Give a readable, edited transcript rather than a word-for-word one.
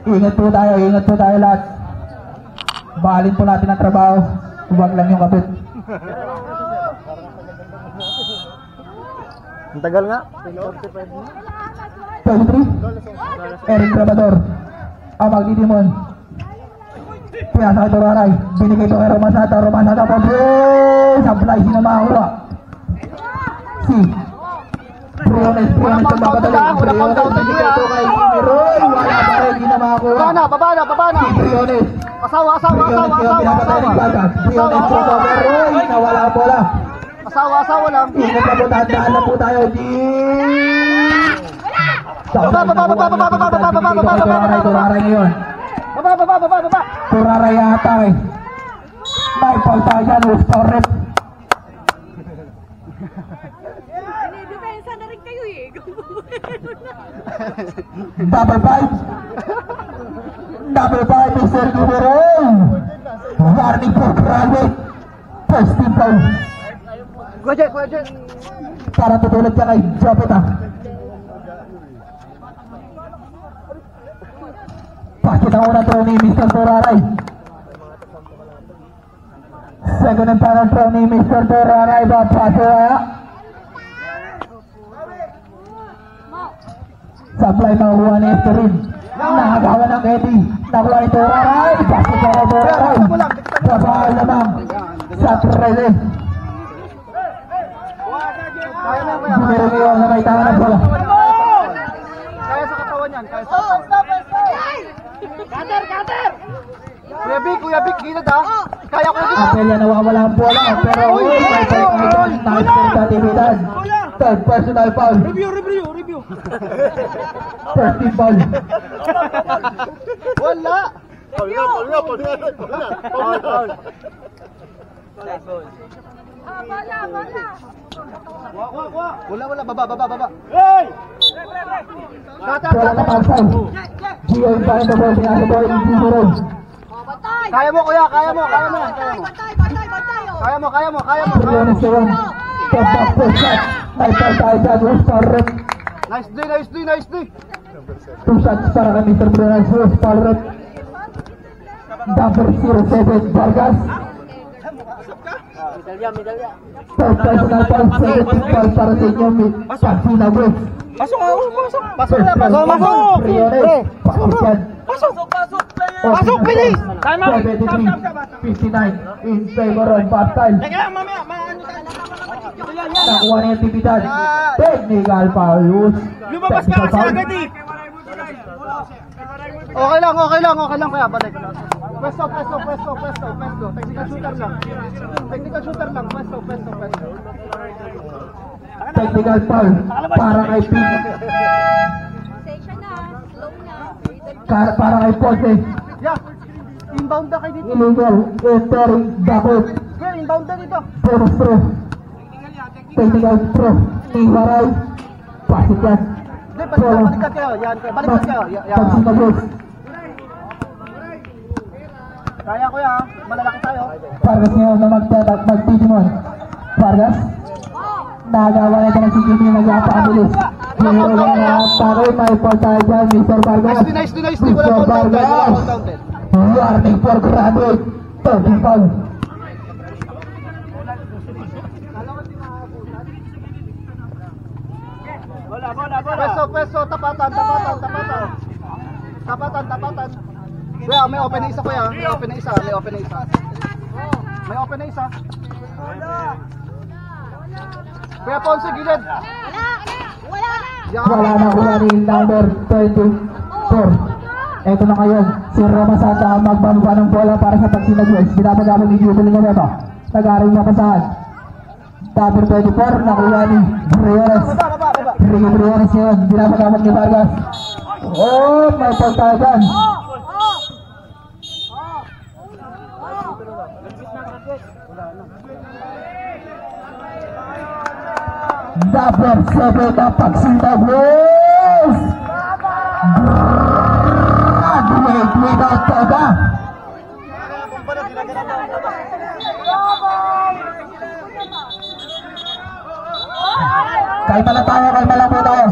Ingat po tayo lahat. Bahalin po natin ang trabaho. Huwag lang yung kapit. Ang tagal nga. 23. Eric Grabador. Magdidimon. Pinasa kay Toraray. Binigay ito kay Romasata. Romasata po. Sablay. Sino makakuha? Si Briones magpapatuloy. Briones binigay ito kay Roy. Wala pa rin. Hindi na makakuha. Baba na. Si Briones. Asawa. Briones po ito kay Roy. Nawala ang bola. Asawa lang. Ingat na po. Tandaan na po tayo. Toraray ngayon. Baba. Toraray yata eh. May pauta dyan. Torres. Depensa na rin kayo eh. Double five is Sergio Morel. Warning for graduate. First team foul. Kuya Jet. Para tutulad siya kay Jopeta. Pakit ang unang throw ni Mr. Toraray. Second and final throw ni Mr. Toraray. Paso kaya. Supply makuha ni Esterin. Nakagawa ng Eddie. Nakuha ni Toraray. Basket na kay Toraray. Babahal naman sa Treze. Meron ngayon na may tama ng bola. Kaya sa katawan yan. Cutter! Kuya Vic, gilid ha. Kaya ko na. Apelia nawawala ang bola. Pero nice for actividad. Third personal foul. Review. First team foul. Wala. Wala. Baba. Hey! Bola na outside. Gio in front of the ball. Pinasa ball in Giro. Kaya mo kuya, kaya mo. Kaya mo. Briones to one. Step back for shot. May tayo dyan. Was Palret. Nice day. 2 shots para kay Mr. Briones. Was Palret. Number 07 Vargas. Third personal foul. Second team foul para sa inyo. Pansina West. Pasok. Briones. Pasok, bilis! 73-59 in favor of Bastille. Nakuha na yung actividad. Technical foul. Lumabas ka kasi agad eh. Okay lang kaya balik. Pwesto. Technical shooter lang. Pwesto. Technical foul para kay Pete. Para kay Ponce. Yeah. Inbound na kayo dito. Illegal entering Dakot. Kuya, inbound na dito. Bonus throw. Technical throw. Iwaray. Pasik yan. Balikat kayo. Yan. Pansina West. Kaya kuya, malalaki tayo. Vargas ngayon na magtitimon. Vargas. Nagawa na ito ng CCTV nag-apakabilis. Mayroon na taroy, may portal dyan, Mr. Vargas. Nice. Mr. Vargas. Warning for graduate. 30 foul. Pwesto, tapatan. Kuya, may open na isa kuya. May open na isa. Kuya Ponce, gilid. Wala na kuha ni number 24. Ito na ngayon, si Roma Santa ang magbababa ng bola para sa pagsinagwes. Binabagamit ni Jubel nga ito. Nag-aaring na pasahan. Number 24, nakuha ni Briones. Ricky Briones yun, binabagamit ni Vargas. Oh, may pagtagan. Number 7 na pagsinagwes. Graduate without toga. Kalma lang po tayo.